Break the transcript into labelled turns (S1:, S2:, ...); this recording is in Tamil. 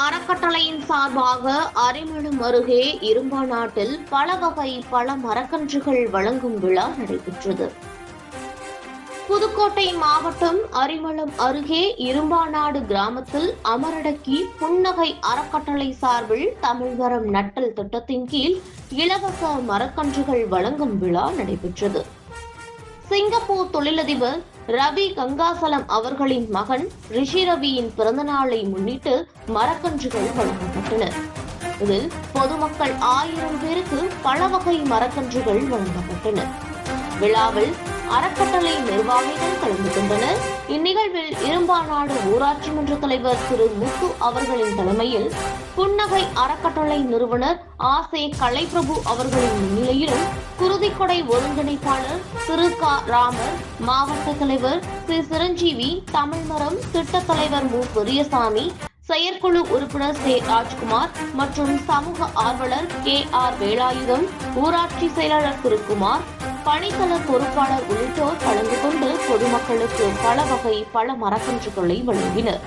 S1: அறக்கட்டளையின் சார்பாக அரிமளம் அருகே இரும்பாநாட்டில் பல வகை பல மரக்கன்றுகள் வழங்கும் விழா நடைபெற்றது. புதுக்கோட்டை மாவட்டம் அரிமளம் அருகே இரும்பாநாடு கிராமத்தில் அமரடக்கி புன்னகை அறக்கட்டளை சார்பில் தமிழ் மரம் நட்டல் திட்டத்தின் கீழ் இலவச மரக்கன்றுகள் வழங்கும் விழா நடைபெற்றது. சிங்கப்பூர் தொழிலதிபர் ரவி கங்காசலம் அவர்களின் மகன் ரிஷி ரவியின் பிறந்த நாளை முன்னிட்டு மரக்கன்றுகள் வழங்கப்பட்டன. இதில் பொதுமக்கள் 1000 பேருக்கு பல வகை மரக்கன்றுகள் வழங்கப்பட்டன. விழாவில் அறக்கட்டளை நிர்வாகிகள் கலந்து கொண்டனர். இந்நிகழ்வில் இரும்பாநாடு ஊராட்சி மன்ற தலைவர் திரு முத்து அவர்களின் தலைமையில் புன்னகை அறக்கட்டளை நிறுவனர் ஆசே கலைப்பிரபு அவர்களின் முன்னிலையிலும் குருதிக்கொடை ஒருங்கிணைப்பாளர் திரு க ராமர், மாவட்ட தலைவர் சி சிரஞ்சீவி, தமிழ்மரம் திட்ட தலைவர் மு பெரியசாமி, செயற்குழு உறுப்பினர் சே ராஜ்குமார் மற்றும் சமூக ஆர்வலர் கே ஆர் வேலாயுதம், ஊராட்சி செயலாளர் திரு குமார், பணித்தள பொறுப்பாளர் உள்ளிட்டோர் கலந்து கொண்டு பொதுமக்களுக்கு பல வகை பல மரக்கன்றுகளை வழங்கினர்.